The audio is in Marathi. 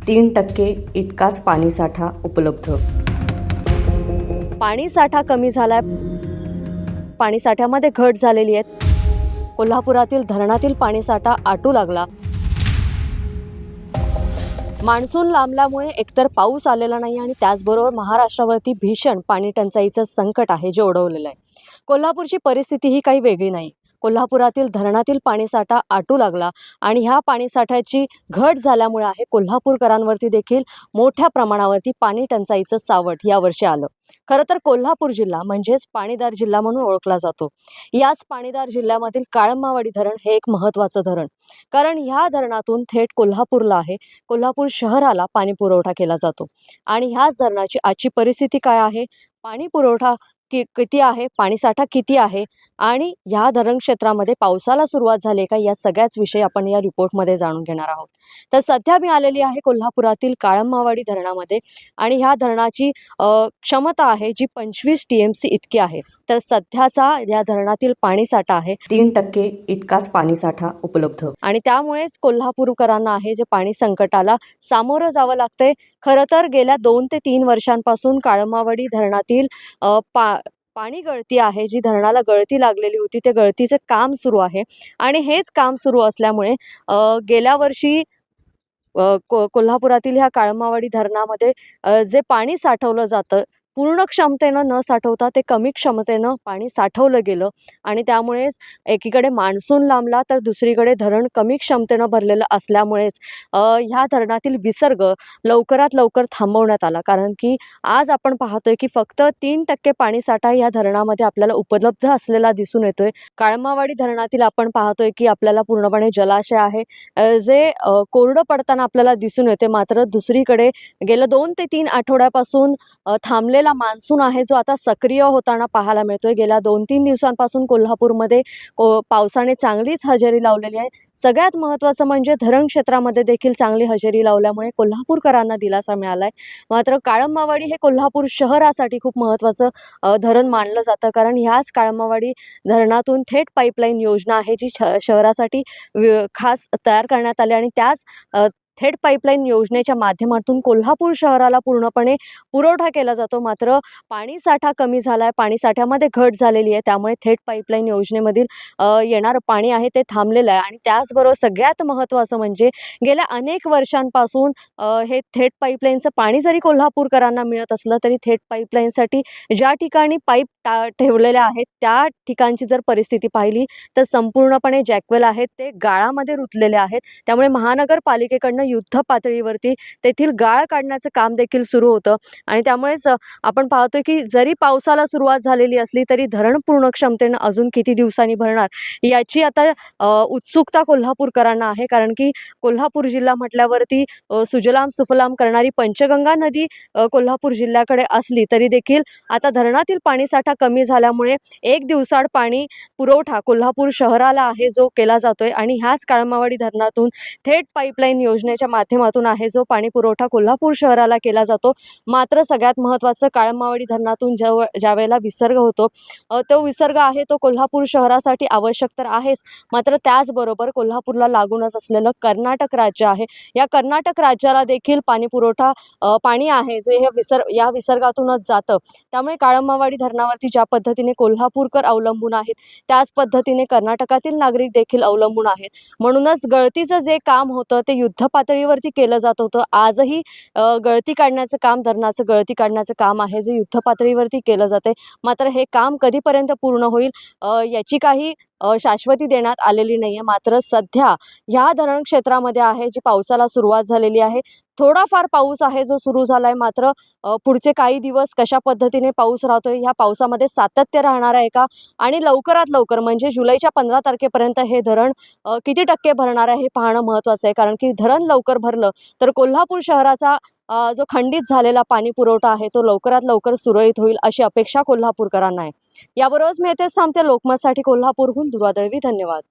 3% इतकाच पाणीसाठा उपलब्ध. पाणीसाठा कमी झालाय, पाणीसाठ्यामध्ये घट झालेली आहे. कोल्हापुरातील धरणातील पाणीसाठा आटू लागला. मान्सून लांबल्यामुळे एकतर पाऊस आलेला नाही आणि त्याचबरोबर महाराष्ट्रावरती भीषण पाणी टंचाईचं संकट आहे जे ओढवलेलं आहे. कोल्हापूरची परिस्थिती ही काही वेगळी नाही. कोल्हापुरातील धरणातील पाणीसाठा आटू लागला आणि ह्या पाणीसाठ्याची घट झाल्यामुळे आहे कोल्हापूरकरांवरती देखील मोठ्या प्रमाणावरती पाणी टंचाईचं सावट यावर्षी आलं. खरं तर कोल्हापूर जिल्हा म्हणजेच पाणीदार जिल्हा म्हणून ओळखला जातो. याच पाणीदार जिल्ह्यामधील काळंबावाडी धरण हे एक महत्त्वाचं धरण, कारण ह्या धरणातून थेट कोल्हापूरला कोल्हापूर शहराला पाणी पुरवठा केला जातो. आणि ह्याच धरणाची आजची परिस्थिती काय आहे, पाणी पुरवठा किती आहे, पाणीसाठा किती आहे आणि ह्या धरण क्षेत्रामध्ये पावसाला सुरुवात झाली का, या सगळ्याच विषयी आपण या रिपोर्टमध्ये जाणून घेणार आहोत. तर सध्या मी आलेली आहे कोल्हापुरातील काळंबावाडी धरणामध्ये आणि ह्या धरणाची क्षमता आहे जी 25 TMC इतकी आहे. तर सध्याचा या धरणातील पाणीसाठा आहे 3% इतकाच पाणीसाठा उपलब्ध. आणि त्यामुळेच कोल्हापूरकरांना आहे जे पाणी संकटाला सामोरं जावं लागतंय. खरं तर गेल्या 2 ते 3 वर्षांपासून काळंबावाडी धरणातील पाणी गळती आहे, जी धरणाला गळती लागलेली होती, ते गळतीचं काम सुरू आहे. आणि हेच काम सुरू असल्यामुळे गेल्या वर्षी कोल्हापुरातील ह्या काळंबावाडी धरणामध्ये जे पाणी साठवलं जातं, पूर्ण क्षमतेनं न साठवता ते कमी क्षमतेनं पाणी साठवलं गेलं. आणि त्यामुळेच एकीकडे मान्सून लांबला तर दुसरीकडे धरण कमी क्षमतेनं भरलेलं असल्यामुळेच ह्या धरणातील विसर्ग लवकरात लवकर थांबवण्यात आला. कारण की आज आपण पाहतोय की फक्त 3% पाणीसाठा ह्या धरणामध्ये आपल्याला उपलब्ध असलेला दिसून येतोय. काळंबावाडी धरणातील आपण पाहतोय की आपल्याला पूर्णपणे जलाशय आहे जे कोरडं पडताना आपल्याला दिसून येते. मात्र दुसरीकडे गेल्या 2 ते 3 आठवड्यापासून थांबलेला मान्सून आहे जो आता सक्रिय होताना पाहायला मिळतोय. गेल्या 2-3 दिवसांपासून कोल्हापूरमध्ये पावसाने चांगलीच हजेरी लावलेली आहे. सगळ्यात महत्त्वाचं म्हणजे धरण क्षेत्रामध्ये देखील चांगली हजेरी लावल्यामुळे कोल्हापूरकरांना दिलासा मिळालाय. मात्र काळंबावाडी हे कोल्हापूर शहरासाठी खूप महत्त्वाचं धरण मानलं जातं, कारण ह्याच काळंबावाडी धरणातून थेट पाईपलाईन योजना आहे जी शहरासाठी खास तयार करण्यात आली आणि त्याच थेट पाईपलाईन योजनेच्या माध्यमातून कोल्हापूर शहराला पूर्णपणे पुरवठा केला जातो. मात्र पाणीसाठा कमी झाला आहे, पाणीसाठ्यामध्ये घट झालेली आहे. त्यामुळे थेट पाईपलाईन योजनेमधील येणारं पाणी आहे ते थांबलेलं आहे. आणि त्याचबरोबर सगळ्यात महत्त्वाचं म्हणजे गेल्या अनेक वर्षांपासून हे थेट पाईपलाईनचं पाणी जरी कोल्हापूरकरांना मिळत असलं तरी थेट पाईपलाईनसाठी ज्या ठिकाणी पाईप ठेवलेल्या आहेत त्या ठिकाणची जर परिस्थिती पाहिली तर संपूर्णपणे जॅकवेल आहेत ते गाळामध्ये रुतलेले आहेत. त्यामुळे महानगरपालिकेकडनं युद्ध पातळीवरती तेथील गाळ काढण्याचं काम देखील सुरू होतं. आणि त्यामुळेच आपण पाहतोय की जरी पावसाला सुरुवात झालेली असली तरी धरण पूर्ण क्षमतेनं अजून किती दिवसांनी भरणार याची आता उत्सुकता कोल्हापूरकरांना आहे. कारण की कोल्हापूर जिल्हा म्हटल्यावरती सुजलाम सुफलाम करणारी पंचगंगा नदी कोल्हापूर जिल्ह्याकडे असली तरी देखील आता धरणातील पाणीसाठा कमी झाल्यामुळे एक दिवसाआड पाणी पुरवठा कोल्हापूर शहराला आहे जो केला जातोय. आणि ह्याच काळंबावाडी धरणातून थेट पाईपलाईन योजनेच्या माध्यमातून आहे जो पाणी पुरवठा कोल्हापूर शहराला केला जातो. मात्र सगळ्यात महत्त्वाचं काळंबावाडी धरणातून ज्यावेळेला विसर्ग होतो तो विसर्ग आहे तो कोल्हापूर शहरासाठी आवश्यक तर आहेच, मात्र त्याचबरोबर कोल्हापूरला लागूनच असलेलं कर्नाटक राज्य आहे, या कर्नाटक राज्याला देखील पाणी पुरवठा पाणी आहे जे या विसर्गातूनच जातं. त्यामुळे काळंबावाडी धरणावरती ज्या पद्धतीने कोल्हापूरकर अवलंबून आहेत त्याच पद्धतीने कर्नाटकातील नागरिक देखील अवलंबून आहेत. म्हणूनच गळतीचं जे काम होतं ते युद्ध पातळीवरती केलं जात होतं. आजही गळती काढण्याचं काम, धरणाचं गळती काढण्याचं काम आहे जे युद्ध पातळीवरती केलं जाते. मात्र हे काम कधीपर्यंत पूर्ण होईल याची काही शाश्वती देण्यात आलेली नाही आहे. मात्र सध्या ह्या धरण क्षेत्रामध्ये आहे जी पावसाला सुरुवात झालेली आहे. थोडाफार पाऊस आहे जो सुरू झाला आहे. मात्र पुढचे काही दिवस कशा पद्धतीने पाऊस राहतोय, ह्या पावसामध्ये सातत्य राहणार आहे का आणि लवकरात लवकर म्हणजे जुलैच्या 15 तारखेपर्यंत हे धरण किती टक्के भरणार आहे हे पाहणं महत्त्वाचं आहे. कारण की धरण लवकर भरलं तर कोल्हापूर शहराचा जो खंडित झालेला पाणी पुरवठा आहे तो लवकरात लवकर सुरळीत होईल अशी अपेक्षा कोल्हापूरकरांना आहे. याबरोबरच मी येथेच थांबते. लोकमतसाठी कोल्हापूरहून दुर्वा दळवी. धन्यवाद.